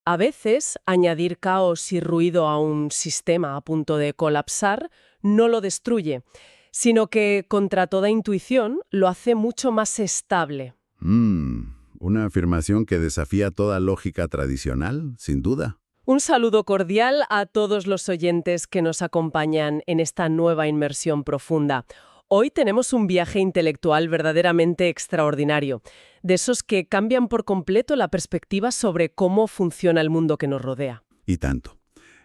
A veces, añadir caos y ruido a un sistema a punto de colapsar no lo destruye, sino que, contra toda intuición, lo hace mucho más estable. Una afirmación que desafía toda lógica tradicional, sin duda. Un saludo cordial a todos los oyentes que nos acompañan en esta nueva inmersión profunda. Hoy tenemos un viaje intelectual verdaderamente extraordinario, de esos que cambian por completo la perspectiva sobre cómo funciona el mundo que nos rodea. Y tanto.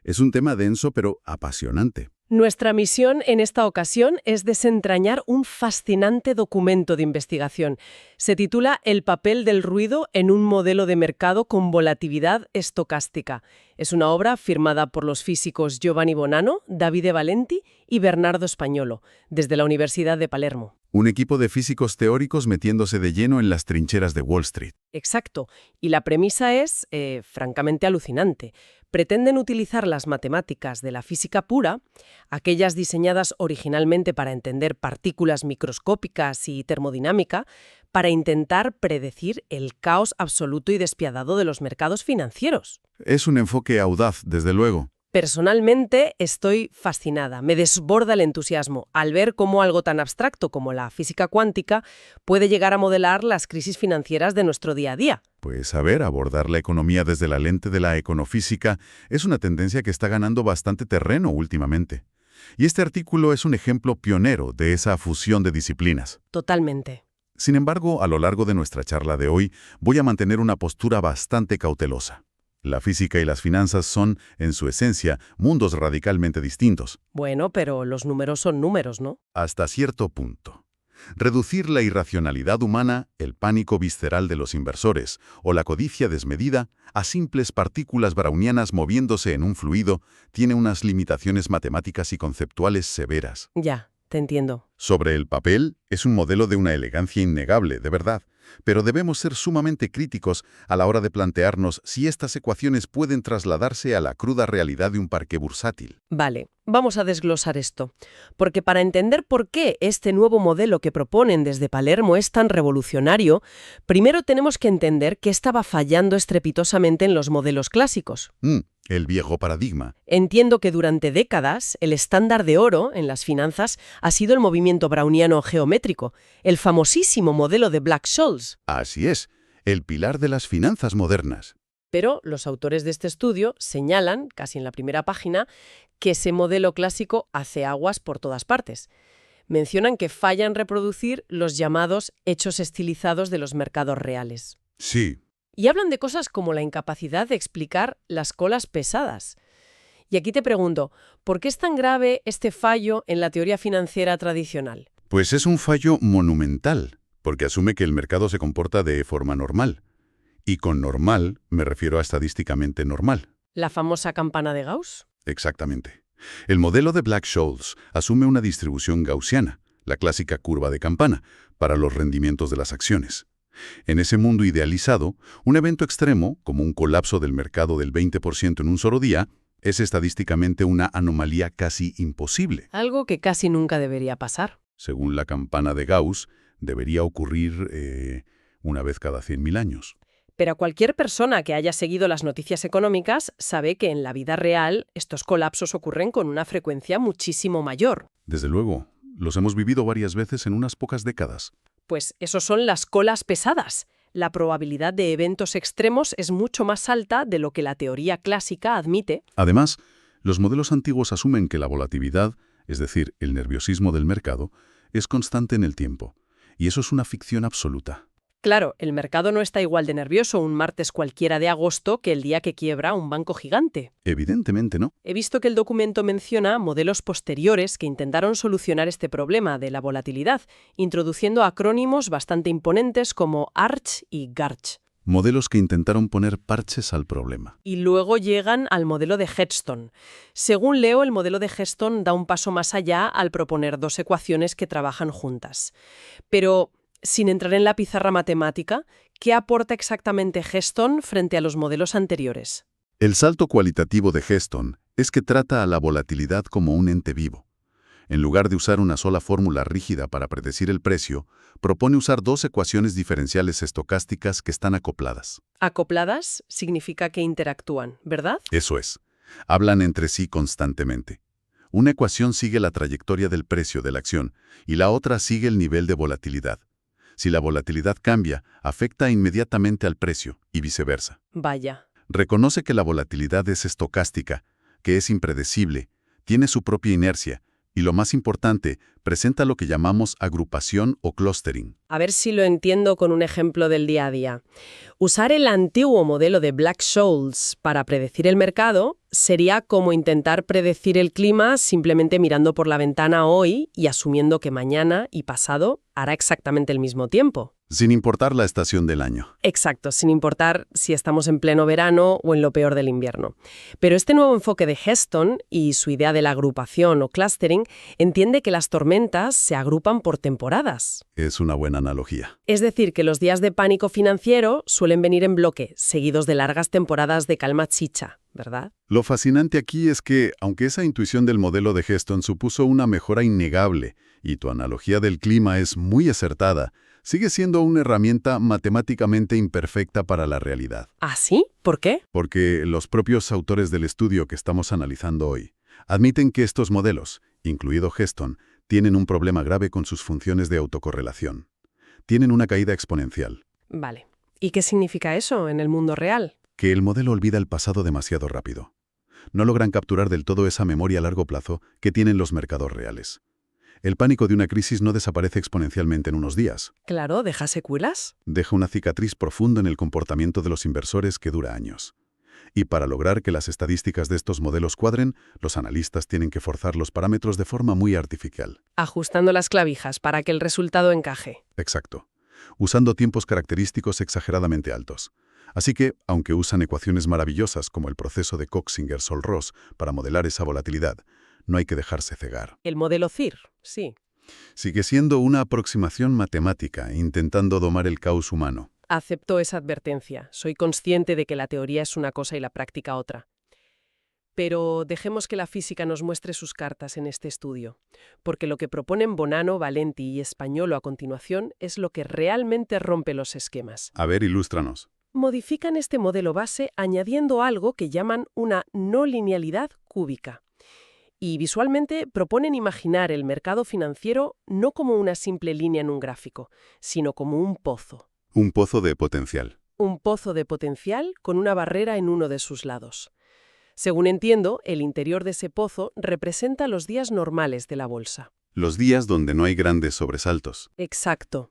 Es un tema denso pero apasionante. Nuestra misión en esta ocasión es desentrañar un fascinante documento de investigación. Se titula El papel del ruido en un modelo de mercado con volatilidad estocástica. Es una obra firmada por los físicos Giovanni Bonanno, Davide Valenti y Bernardo Spagnolo, desde la Universidad de Palermo. Un equipo de físicos teóricos metiéndose de lleno en las trincheras de Wall Street. Exacto. Y la premisa es, francamente, alucinante. Pretenden utilizar las matemáticas de la física pura, aquellas diseñadas originalmente para entender partículas microscópicas y termodinámica, para intentar predecir el caos absoluto y despiadado de los mercados financieros. Es un enfoque audaz, desde luego. Personalmente estoy fascinada, me desborda el entusiasmo al ver cómo algo tan abstracto como la física cuántica puede llegar a modelar las crisis financieras de nuestro día a día. Pues abordar la economía desde la lente de la econofísica es una tendencia que está ganando bastante terreno últimamente. Y este artículo es un ejemplo pionero de esa fusión de disciplinas. Totalmente. Sin embargo, a lo largo de nuestra charla de hoy, voy a mantener una postura bastante cautelosa. La física y las finanzas son, en su esencia, mundos radicalmente distintos. Bueno, pero los números son números, ¿no? Hasta cierto punto. Reducir la irracionalidad humana, el pánico visceral de los inversores o la codicia desmedida a simples partículas brownianas moviéndose en un fluido tiene unas limitaciones matemáticas y conceptuales severas. Ya, te entiendo. Sobre el papel, es un modelo de una elegancia innegable, de verdad, pero debemos ser sumamente críticos a la hora de plantearnos si estas ecuaciones pueden trasladarse a la cruda realidad de un parque bursátil. Vale, vamos a desglosar esto, porque para entender por qué este nuevo modelo que proponen desde Palermo es tan revolucionario, primero tenemos que entender qué estaba fallando estrepitosamente en los modelos clásicos. El viejo paradigma. Entiendo que durante décadas el estándar de oro en las finanzas ha sido el movimiento browniano geométrico, el famosísimo modelo de Black-Scholes. Así es, el pilar de las finanzas modernas. Pero los autores de este estudio señalan, casi en la primera página, que ese modelo clásico hace aguas por todas partes. Mencionan que falla en reproducir los llamados hechos estilizados de los mercados reales. Sí. Y hablan de cosas como la incapacidad de explicar las colas pesadas. Y aquí te pregunto, ¿por qué es tan grave este fallo en la teoría financiera tradicional? Pues es un fallo monumental, porque asume que el mercado se comporta de forma normal. Y con normal me refiero a estadísticamente normal. ¿La famosa campana de Gauss? Exactamente. El modelo de Black-Scholes asume una distribución gaussiana, la clásica curva de campana, para los rendimientos de las acciones. En ese mundo idealizado, un evento extremo, como un colapso del mercado del 20% en un solo día, es estadísticamente una anomalía casi imposible. Algo que casi nunca debería pasar. Según la campana de Gauss, debería ocurrir una vez cada 100.000 años. Pero cualquier persona que haya seguido las noticias económicas sabe que en la vida real estos colapsos ocurren con una frecuencia muchísimo mayor. Desde luego, los hemos vivido varias veces en unas pocas décadas. Pues esos son las colas pesadas. La probabilidad de eventos extremos es mucho más alta de lo que la teoría clásica admite. Además, los modelos antiguos asumen que la volatilidad, es decir, el nerviosismo del mercado, es constante en el tiempo. Y eso es una ficción absoluta. Claro, el mercado no está igual de nervioso un martes cualquiera de agosto que el día que quiebra un banco gigante. Evidentemente no. He visto que el documento menciona modelos posteriores que intentaron solucionar este problema de la volatilidad, introduciendo acrónimos bastante imponentes como ARCH y GARCH. Modelos que intentaron poner parches al problema. Y luego llegan al modelo de Hedstone. Según leo, el modelo de Hedstone da un paso más allá al proponer dos ecuaciones que trabajan juntas. Pero, sin entrar en la pizarra matemática, ¿qué aporta exactamente Hedstone frente a los modelos anteriores? El salto cualitativo de Hedstone es que trata a la volatilidad como un ente vivo. En lugar de usar una sola fórmula rígida para predecir el precio, propone usar dos ecuaciones diferenciales estocásticas que están acopladas. Acopladas significa que interactúan, ¿verdad? Eso es. Hablan entre sí constantemente. Una ecuación sigue la trayectoria del precio de la acción y la otra sigue el nivel de volatilidad. Si la volatilidad cambia, afecta inmediatamente al precio y viceversa. Vaya. Reconoce que la volatilidad es estocástica, que es impredecible, tiene su propia inercia y, lo más importante, presenta lo que llamamos agrupación o clustering. A ver si lo entiendo con un ejemplo del día a día. Usar el antiguo modelo de Black-Scholes para predecir el mercado sería como intentar predecir el clima simplemente mirando por la ventana hoy y asumiendo que mañana y pasado hará exactamente el mismo tiempo. Sin importar la estación del año. Exacto, sin importar si estamos en pleno verano o en lo peor del invierno. Pero este nuevo enfoque de Heston y su idea de la agrupación o clustering entiende que las tormentas se agrupan por temporadas. Es una buena analogía. Es decir, que los días de pánico financiero suelen venir en bloque, seguidos de largas temporadas de calma chicha, ¿verdad? Lo fascinante aquí es que, aunque esa intuición del modelo de Heston supuso una mejora innegable y tu analogía del clima es muy acertada, sigue siendo una herramienta matemáticamente imperfecta para la realidad. ¿Ah, sí? ¿Por qué? Porque los propios autores del estudio que estamos analizando hoy admiten que estos modelos, incluido Heston, tienen un problema grave con sus funciones de autocorrelación. Tienen una caída exponencial. Vale. ¿Y qué significa eso en el mundo real? Que el modelo olvida el pasado demasiado rápido. No logran capturar del todo esa memoria a largo plazo que tienen los mercados reales. El pánico de una crisis no desaparece exponencialmente en unos días. Claro, ¿deja secuelas? Deja una cicatriz profunda en el comportamiento de los inversores que dura años. Y para lograr que las estadísticas de estos modelos cuadren, los analistas tienen que forzar los parámetros de forma muy artificial. Ajustando las clavijas para que el resultado encaje. Exacto. Usando tiempos característicos exageradamente altos. Así que, aunque usan ecuaciones maravillosas como el proceso de Cox-Singer-Sol-Ross para modelar esa volatilidad, no hay que dejarse cegar. El modelo CIR, sí. Sigue siendo una aproximación matemática, intentando domar el caos humano. Acepto esa advertencia. Soy consciente de que la teoría es una cosa y la práctica otra. Pero dejemos que la física nos muestre sus cartas en este estudio, porque lo que proponen Bonanno, Valenti y Españolo a continuación es lo que realmente rompe los esquemas. A ver, ilústranos. Modifican este modelo base añadiendo algo que llaman una no linealidad cúbica. Y visualmente proponen imaginar el mercado financiero no como una simple línea en un gráfico, sino como un pozo. Un pozo de potencial. Un pozo de potencial con una barrera en uno de sus lados. Según entiendo, el interior de ese pozo representa los días normales de la bolsa. Los días donde no hay grandes sobresaltos. Exacto.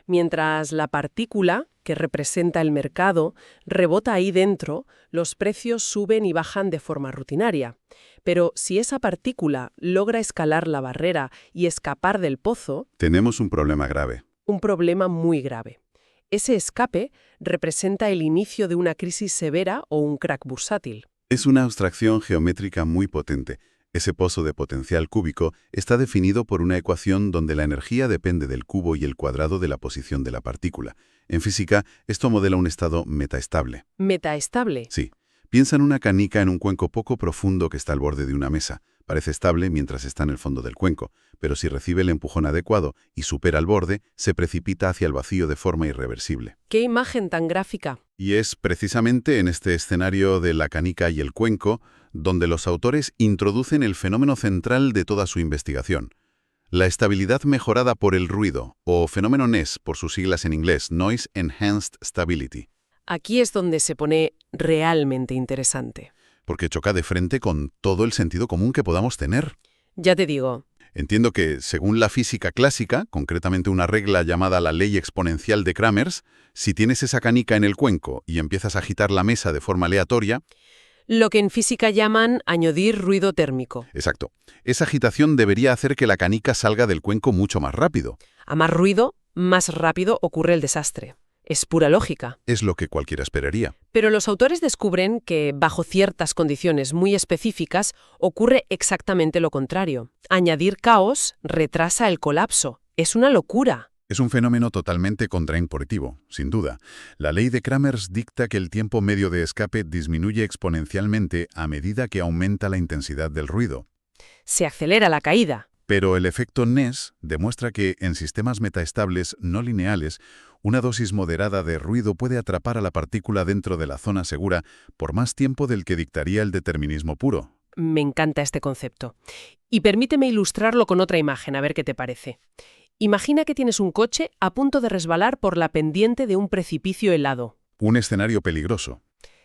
Mientras la partícula, que representa el mercado, rebota ahí dentro, los precios suben y bajan de forma rutinaria. Pero si esa partícula logra escalar la barrera y escapar del pozo, tenemos un problema grave. Un problema muy grave. Ese escape representa el inicio de una crisis severa o un crack bursátil. Es una abstracción geométrica muy potente. Ese pozo de potencial cúbico está definido por una ecuación donde la energía depende del cubo y el cuadrado de la posición de la partícula. En física, esto modela un estado metaestable. ¿Metaestable? Sí. Piensa en una canica en un cuenco poco profundo que está al borde de una mesa. Parece estable mientras está en el fondo del cuenco, pero si recibe el empujón adecuado y supera el borde, se precipita hacia el vacío de forma irreversible. ¡Qué imagen tan gráfica! Y es precisamente en este escenario de la canica y el cuenco donde los autores introducen el fenómeno central de toda su investigación. La estabilidad mejorada por el ruido, o fenómeno NES por sus siglas en inglés, Noise Enhanced Stability. Aquí es donde se pone realmente interesante. Porque choca de frente con todo el sentido común que podamos tener. Ya te digo. Entiendo que, según la física clásica, concretamente una regla llamada la ley exponencial de Kramers, si tienes esa canica en el cuenco y empiezas a agitar la mesa de forma aleatoria... Lo que en física llaman añadir ruido térmico. Exacto. Esa agitación debería hacer que la canica salga del cuenco mucho más rápido. A más ruido, más rápido ocurre el desastre. Es pura lógica. Es lo que cualquiera esperaría. Pero los autores descubren que, bajo ciertas condiciones muy específicas, ocurre exactamente lo contrario. Añadir caos retrasa el colapso. Es una locura. Es un fenómeno totalmente contraintuitivo, sin duda. La ley de Kramers dicta que el tiempo medio de escape disminuye exponencialmente a medida que aumenta la intensidad del ruido. Se acelera la caída. Pero el efecto Ness demuestra que en sistemas metaestables no lineales, una dosis moderada de ruido puede atrapar a la partícula dentro de la zona segura por más tiempo del que dictaría el determinismo puro. Me encanta este concepto. Y permíteme ilustrarlo con otra imagen, a ver qué te parece. Imagina que tienes un coche a punto de resbalar por la pendiente de un precipicio helado. Un escenario peligroso.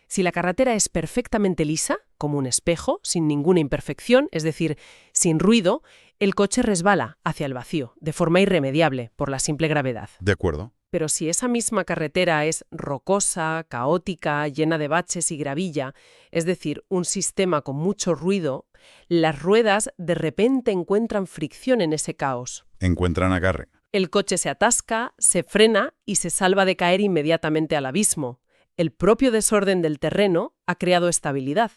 Si la carretera es perfectamente lisa, como un espejo, sin ninguna imperfección, es decir, sin ruido, el coche resbala hacia el vacío, de forma irremediable, por la simple gravedad. De acuerdo. Pero si esa misma carretera es rocosa, caótica, llena de baches y gravilla, es decir, un sistema con mucho ruido, las ruedas de repente encuentran fricción en ese caos. Encuentran agarre. El coche se atasca, se frena y se salva de caer inmediatamente al abismo. El propio desorden del terreno ha creado estabilidad.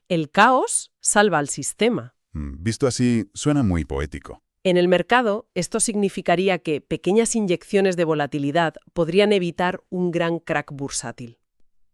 El caos salva al sistema. Visto así, suena muy poético. En el mercado, esto significaría que pequeñas inyecciones de volatilidad podrían evitar un gran crack bursátil.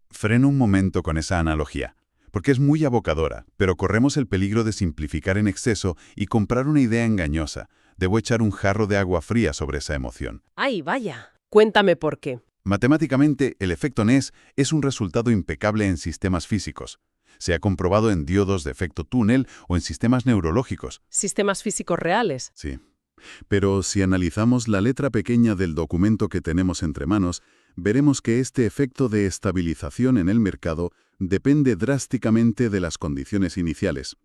Freno un momento con esa analogía, porque es muy abocadora, pero corremos el peligro de simplificar en exceso y comprar una idea engañosa. Debo echar un jarro de agua fría sobre esa emoción. ¡Ay, vaya! Cuéntame por qué. Matemáticamente, el efecto Ness es un resultado impecable en sistemas físicos. Se ha comprobado en diodos de efecto túnel o en sistemas neurológicos. ¿Sistemas físicos reales? Sí. Pero si analizamos la letra pequeña del documento que tenemos entre manos, veremos que este efecto de estabilización en el mercado depende drásticamente de las condiciones iniciales.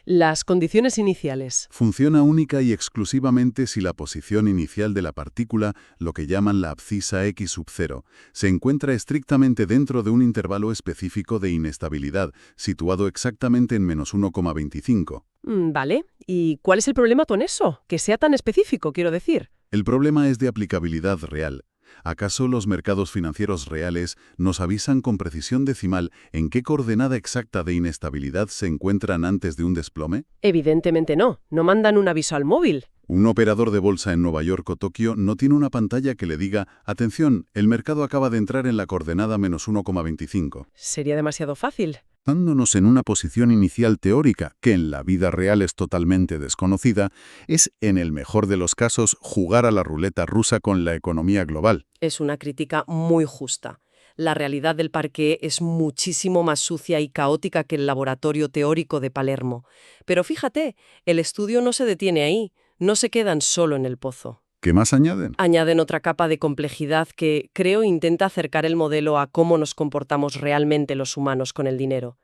Las condiciones iniciales. Funciona única y exclusivamente si la posición inicial de la partícula, lo que llaman la abscisa X sub 0, se encuentra estrictamente dentro de un intervalo específico de inestabilidad, situado exactamente en -1,25. Vale. ¿Y cuál es el problema con eso? Que sea tan específico, quiero decir. El problema es de aplicabilidad real. ¿Acaso los mercados financieros reales nos avisan con precisión decimal en qué coordenada exacta de inestabilidad se encuentran antes de un desplome? Evidentemente no. No mandan un aviso al móvil. Un operador de bolsa en Nueva York o Tokio no tiene una pantalla que le diga «Atención, el mercado acaba de entrar en la coordenada -1,25». Sería demasiado fácil. Dándonos en una posición inicial teórica que en la vida real es totalmente desconocida, es, en el mejor de los casos, jugar a la ruleta rusa con la economía global. Es una crítica muy justa. La realidad del parqué es muchísimo más sucia y caótica que el laboratorio teórico de Palermo. Pero fíjate, el estudio no se detiene ahí, no se quedan solo en el pozo. ¿Qué más añaden? Añaden otra capa de complejidad que, creo, intenta acercar el modelo a cómo nos comportamos realmente los humanos con el dinero.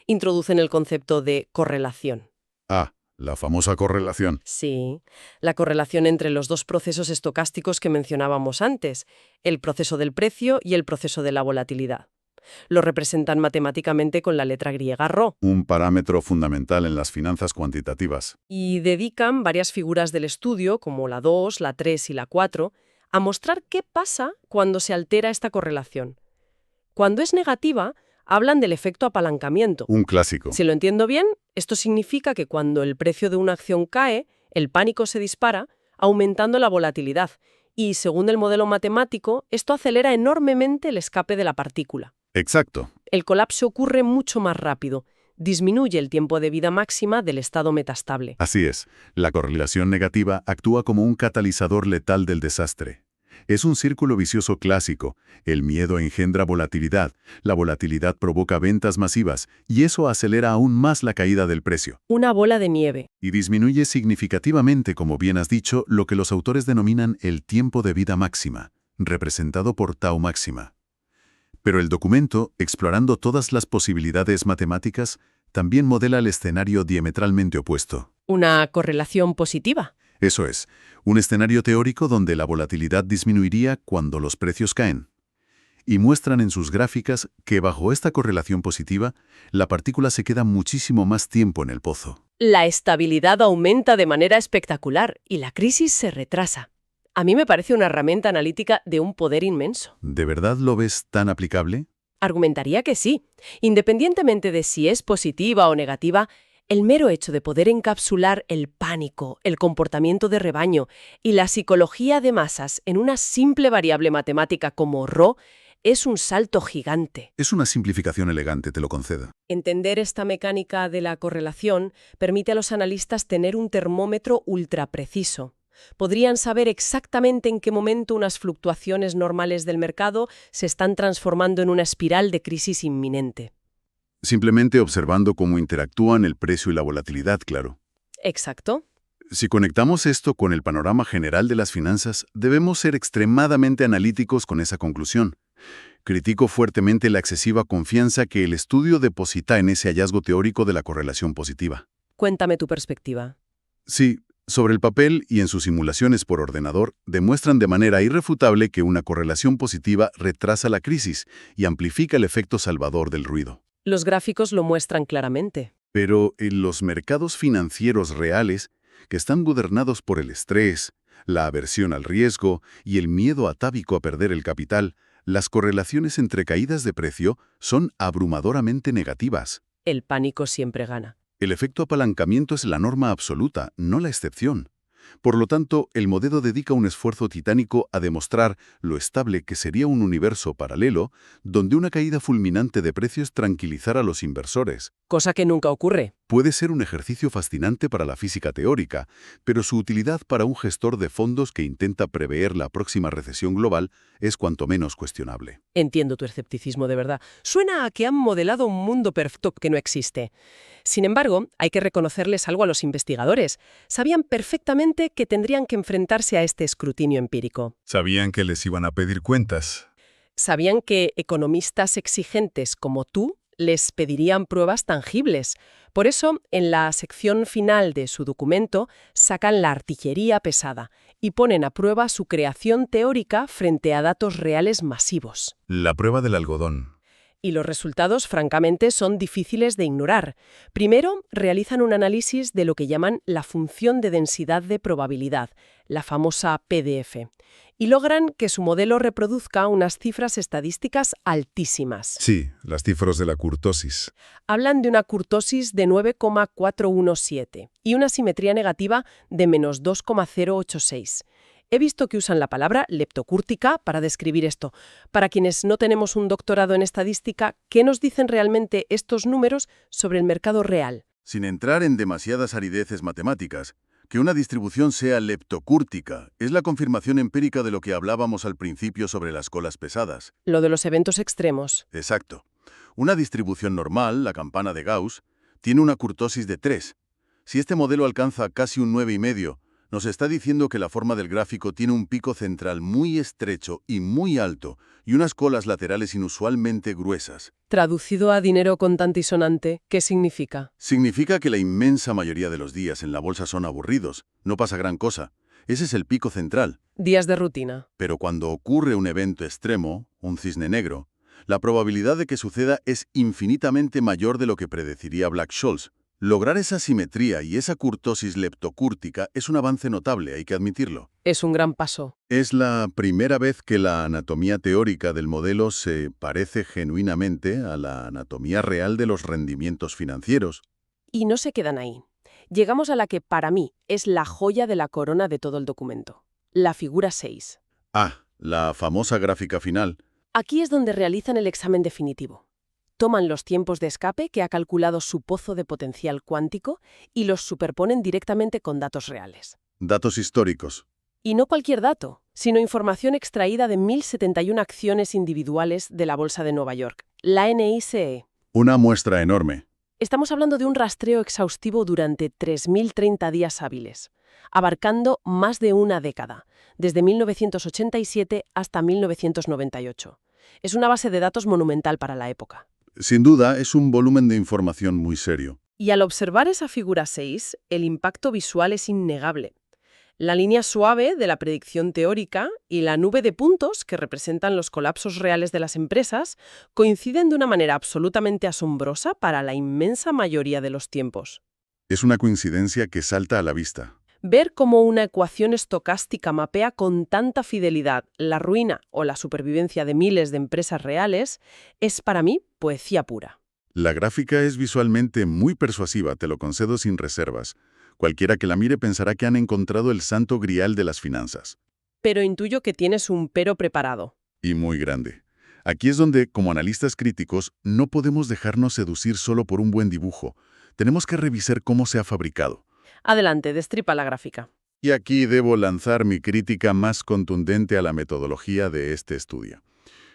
Introducen el concepto de correlación. Ah, la famosa correlación. Sí, la correlación entre los dos procesos estocásticos que mencionábamos antes, el proceso del precio y el proceso de la volatilidad. Lo representan matemáticamente con la letra griega ρ. Un parámetro fundamental en las finanzas cuantitativas. Y dedican varias figuras del estudio, como la 2, la 3 y la 4, a mostrar qué pasa cuando se altera esta correlación. Cuando es negativa, hablan del efecto apalancamiento. Un clásico. Si lo entiendo bien, esto significa que cuando el precio de una acción cae, el pánico se dispara, aumentando la volatilidad. Y, según el modelo matemático, esto acelera enormemente el escape de la partícula. Exacto. El colapso ocurre mucho más rápido. Disminuye el tiempo de vida máxima del estado metastable. Así es. La correlación negativa actúa como un catalizador letal del desastre. Es un círculo vicioso clásico. El miedo engendra volatilidad, la volatilidad provoca ventas masivas y eso acelera aún más la caída del precio. Una bola de nieve. Y disminuye significativamente, como bien has dicho, lo que los autores denominan el tiempo de vida máxima, representado por tau máxima. Pero el documento, explorando todas las posibilidades matemáticas, también modela el escenario diametralmente opuesto. Una correlación positiva. Eso es, un escenario teórico donde la volatilidad disminuiría cuando los precios caen. Y muestran en sus gráficas que bajo esta correlación positiva, la partícula se queda muchísimo más tiempo en el pozo. La estabilidad aumenta de manera espectacular y la crisis se retrasa. A mí me parece una herramienta analítica de un poder inmenso. ¿De verdad lo ves tan aplicable? Argumentaría que sí. Independientemente de si es positiva o negativa, el mero hecho de poder encapsular el pánico, el comportamiento de rebaño y la psicología de masas en una simple variable matemática como ρ Es un salto gigante. Es una simplificación elegante, te lo concedo. Entender esta mecánica de la correlación permite a los analistas tener un termómetro ultrapreciso. Podrían saber exactamente en qué momento unas fluctuaciones normales del mercado se están transformando en una espiral de crisis inminente. Simplemente observando cómo interactúan el precio y la volatilidad, claro. Exacto. Si conectamos esto con el panorama general de las finanzas, debemos ser extremadamente analíticos con esa conclusión. Critico fuertemente la excesiva confianza que el estudio deposita en ese hallazgo teórico de la correlación positiva. Cuéntame tu perspectiva. Sí, sobre el papel y en sus simulaciones por ordenador, demuestran de manera irrefutable que una correlación positiva retrasa la crisis y amplifica el efecto salvador del ruido. Los gráficos lo muestran claramente. Pero en los mercados financieros reales, que están gobernados por el estrés, la aversión al riesgo y el miedo atávico a perder el capital, las correlaciones entre caídas de precio son abrumadoramente negativas. El pánico siempre gana. El efecto apalancamiento es la norma absoluta, no la excepción. Por lo tanto, el modelo dedica un esfuerzo titánico a demostrar lo estable que sería un universo paralelo donde una caída fulminante de precios tranquilizara a los inversores. Cosa que nunca ocurre. Puede ser un ejercicio fascinante para la física teórica, pero su utilidad para un gestor de fondos que intenta prever la próxima recesión global es cuanto menos cuestionable. Entiendo tu escepticismo de verdad. Suena a que han modelado un mundo perfecto que no existe. Sin embargo, hay que reconocerles algo a los investigadores. Sabían perfectamente que tendrían que enfrentarse a este escrutinio empírico. Sabían que les iban a pedir cuentas. Sabían que economistas exigentes como tú les pedirían pruebas tangibles. Por eso, en la sección final de su documento, sacan la artillería pesada y ponen a prueba su creación teórica frente a datos reales masivos. La prueba del algodón. Y los resultados, francamente, son difíciles de ignorar. Primero, realizan un análisis de lo que llaman la función de densidad de probabilidad, la famosa PDF, y logran que su modelo reproduzca unas cifras estadísticas altísimas. Sí, las cifras de la kurtosis. Hablan de una kurtosis de 9,417 y una simetría negativa de menos 2,086. He visto que usan la palabra leptocúrtica para describir esto. Para quienes no tenemos un doctorado en estadística, ¿qué nos dicen realmente estos números sobre el mercado real? Sin entrar en demasiadas arideces matemáticas, que una distribución sea leptocúrtica es la confirmación empírica de lo que hablábamos al principio sobre las colas pesadas. Lo de los eventos extremos. Exacto. Una distribución normal, la campana de Gauss, tiene una kurtosis de 3. Si este modelo alcanza casi un 9,5, nos está diciendo que la forma del gráfico tiene un pico central muy estrecho y muy alto y unas colas laterales inusualmente gruesas. Traducido a dinero contante y sonante, ¿qué significa? Significa que la inmensa mayoría de los días en la bolsa son aburridos, no pasa gran cosa. Ese es el pico central. Días de rutina. Pero cuando ocurre un evento extremo, un cisne negro, la probabilidad de que suceda es infinitamente mayor de lo que predeciría Black-Scholes. Lograr esa simetría y esa kurtosis leptocúrtica es un avance notable, hay que admitirlo. Es un gran paso. Es la primera vez que la anatomía teórica del modelo se parece genuinamente a la anatomía real de los rendimientos financieros. Y no se quedan ahí. Llegamos a la que para mí es la joya de la corona de todo el documento. La figura 6. Ah, la famosa gráfica final. Aquí es donde realizan el examen definitivo. Toman los tiempos de escape que ha calculado su pozo de potencial cuántico y los superponen directamente con datos reales. Datos históricos. Y no cualquier dato, sino información extraída de 1.071 acciones individuales de la Bolsa de Nueva York, la NYSE. Una muestra enorme. Estamos hablando de un rastreo exhaustivo durante 3.030 días hábiles, abarcando más de una década, desde 1987 hasta 1998. Es una base de datos monumental para la época. Sin duda, es un volumen de información muy serio. Y al observar esa figura 6, el impacto visual es innegable. La línea suave de la predicción teórica y la nube de puntos que representan los colapsos reales de las empresas coinciden de una manera absolutamente asombrosa para la inmensa mayoría de los tiempos. Es una coincidencia que salta a la vista. Ver cómo una ecuación estocástica mapea con tanta fidelidad la ruina o la supervivencia de miles de empresas reales es para mí poesía pura. La gráfica es visualmente muy persuasiva, te lo concedo sin reservas. Cualquiera que la mire pensará que han encontrado el santo grial de las finanzas. Pero intuyo que tienes un pero preparado. Y muy grande. Aquí es donde, como analistas críticos, no podemos dejarnos seducir solo por un buen dibujo. Tenemos que revisar cómo se ha fabricado. Adelante, destripa la gráfica. Y aquí debo lanzar mi crítica más contundente a la metodología de este estudio.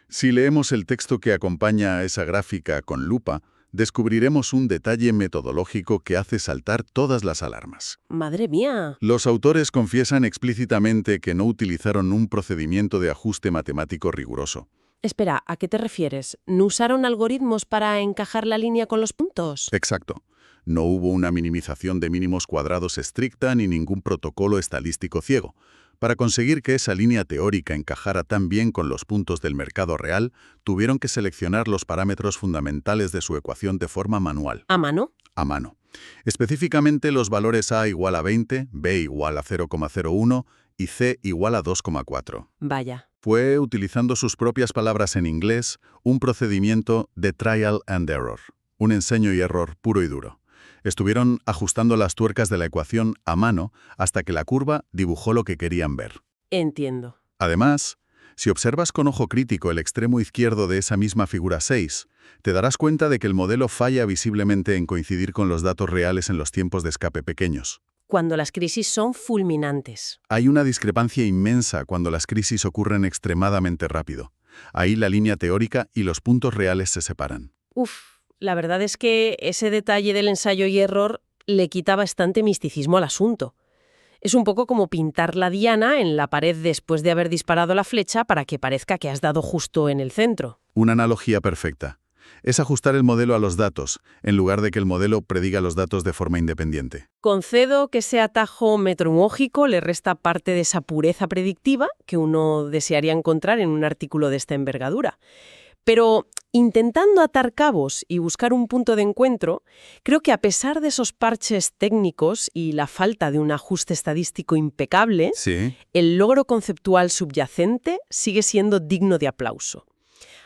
Si leemos el texto que acompaña a esa gráfica con lupa, descubriremos un detalle metodológico que hace saltar todas las alarmas. ¡Madre mía! Los autores confiesan explícitamente que no utilizaron un procedimiento de ajuste matemático riguroso. Espera, ¿a qué te refieres? ¿No usaron algoritmos para encajar la línea con los puntos? Exacto. No hubo una minimización de mínimos cuadrados estricta ni ningún protocolo estadístico ciego. Para conseguir que esa línea teórica encajara tan bien con los puntos del mercado real, tuvieron que seleccionar los parámetros fundamentales de su ecuación de forma manual. ¿A mano? A mano. Específicamente los valores A igual a 20, B igual a 0,01 y C igual a 2,4. Vaya. Fue, utilizando sus propias palabras en inglés, un procedimiento de trial and error, un ensayo y error puro y duro. Estuvieron ajustando las tuercas de la ecuación a mano hasta que la curva dibujó lo que querían ver. Entiendo. Además, si observas con ojo crítico el extremo izquierdo de esa misma figura 6, te darás cuenta de que el modelo falla visiblemente en coincidir con los datos reales en los tiempos de escape pequeños. Cuando las crisis son fulminantes. Hay una discrepancia inmensa cuando las crisis ocurren extremadamente rápido. Ahí la línea teórica y los puntos reales se separan. La verdad es que ese detalle del ensayo y error le quita bastante misticismo al asunto. Es un poco como pintar la diana en la pared después de haber disparado la flecha para que parezca que has dado justo en el centro. Una analogía perfecta. Es ajustar el modelo a los datos, en lugar de que el modelo prediga los datos de forma independiente. Concedo que ese atajo metodológico le resta parte de esa pureza predictiva que uno desearía encontrar en un artículo de esta envergadura. Pero intentando atar cabos y buscar un punto de encuentro, creo que a pesar de esos parches técnicos y la falta de un ajuste estadístico impecable, Sí. el logro conceptual subyacente sigue siendo digno de aplauso.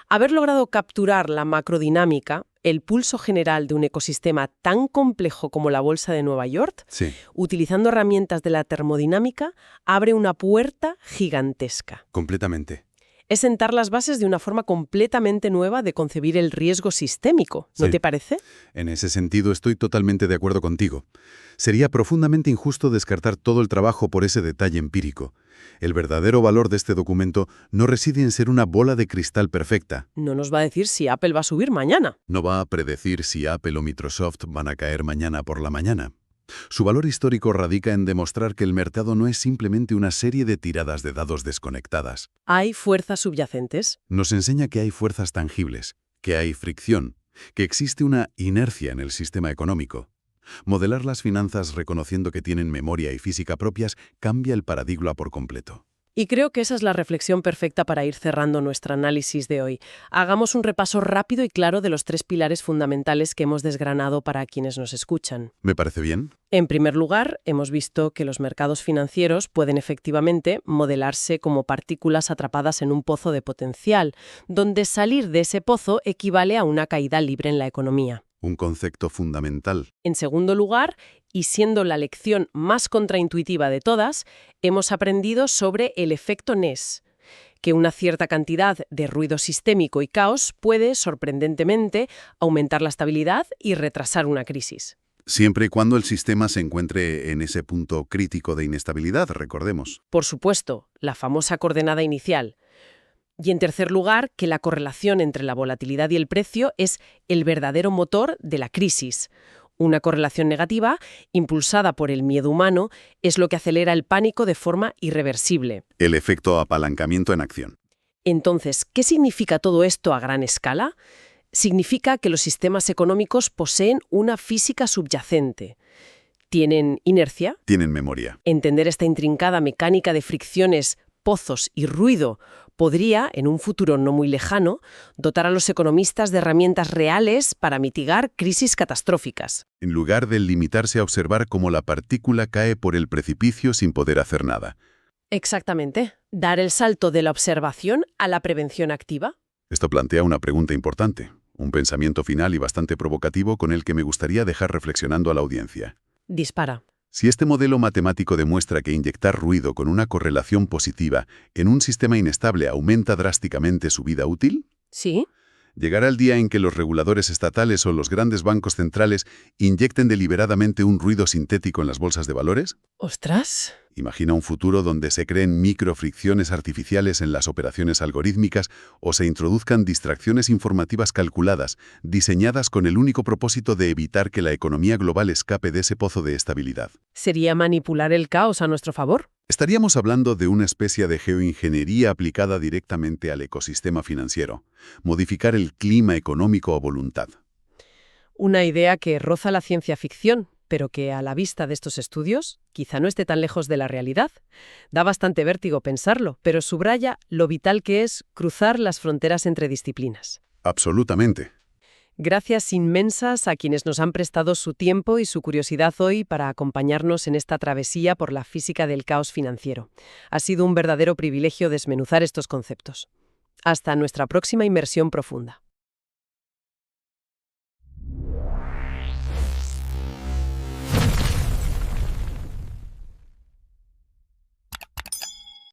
Haber logrado capturar la macrodinámica, el pulso general de un ecosistema tan complejo como la Bolsa de Nueva York, Sí, utilizando herramientas de la termodinámica, abre una puerta gigantesca. completamente. Es sentar las bases de una forma completamente nueva de concebir el riesgo sistémico, ¿no Sí. te parece? En ese sentido estoy totalmente de acuerdo contigo. Sería profundamente injusto descartar todo el trabajo por ese detalle empírico. El verdadero valor de este documento no reside en ser una bola de cristal perfecta. No nos va a decir si Apple va a subir mañana. No va a predecir si Apple o Microsoft van a caer mañana por la mañana. Su valor histórico radica en demostrar que el mercado no es simplemente una serie de tiradas de dados desconectadas. Hay fuerzas subyacentes. Nos enseña que hay fuerzas tangibles, que hay fricción, que existe una inercia en el sistema económico. Modelar las finanzas reconociendo que tienen memoria y física propias cambia el paradigma por completo. Y creo que esa es la reflexión perfecta para ir cerrando nuestro análisis de hoy. Hagamos un repaso rápido y claro de los 3 pilares fundamentales que hemos desgranado para quienes nos escuchan. ¿Me parece bien? En primer lugar, hemos visto que los mercados financieros pueden efectivamente modelarse como partículas atrapadas en un pozo de potencial, donde salir de ese pozo equivale a una caída libre en la economía. Un concepto fundamental. En segundo lugar, y siendo la lección más contraintuitiva de todas, hemos aprendido sobre el efecto Ness, que una cierta cantidad de ruido sistémico y caos puede, sorprendentemente, aumentar la estabilidad y retrasar una crisis. Siempre y cuando el sistema se encuentre en ese punto crítico de inestabilidad, recordemos. Por supuesto, la famosa coordenada inicial. Y en tercer lugar, que la correlación entre la volatilidad y el precio es el verdadero motor de la crisis. Una correlación negativa, impulsada por el miedo humano, es lo que acelera el pánico de forma irreversible. El efecto apalancamiento en acción. Entonces, ¿qué significa todo esto a gran escala? Significa que los sistemas económicos poseen una física subyacente. Tienen inercia. Tienen memoria. Entender esta intrincada mecánica de fricciones, pozos y ruido podría, en un futuro no muy lejano, dotar a los economistas de herramientas reales para mitigar crisis catastróficas. En lugar de limitarse a observar cómo la partícula cae por el precipicio sin poder hacer nada. Exactamente. Dar el salto de la observación a la prevención activa. Esto plantea una pregunta importante, un pensamiento final y bastante provocativo con el que me gustaría dejar reflexionando a la audiencia. Dispara. Si este modelo matemático demuestra que inyectar ruido con una correlación positiva en un sistema inestable aumenta drásticamente su vida útil, Sí. ¿Llegará el día en que los reguladores estatales o los grandes bancos centrales inyecten deliberadamente un ruido sintético en las bolsas de valores? ¡Ostras! Imagina un futuro donde se creen microfricciones artificiales en las operaciones algorítmicas o se introduzcan distracciones informativas calculadas, diseñadas con el único propósito de evitar que la economía global escape de ese pozo de estabilidad. ¿Sería manipular el caos a nuestro favor? Estaríamos hablando de una especie de geoingeniería aplicada directamente al ecosistema financiero, modificar el clima económico a voluntad. Una idea que roza la ciencia ficción, pero que a la vista de estos estudios quizá no esté tan lejos de la realidad. Da bastante vértigo pensarlo, pero subraya lo vital que es cruzar las fronteras entre disciplinas. Absolutamente. Gracias inmensas a quienes nos han prestado su tiempo y su curiosidad hoy para acompañarnos en esta travesía por la física del caos financiero. Ha sido un verdadero privilegio desmenuzar estos conceptos. Hasta nuestra próxima inmersión profunda.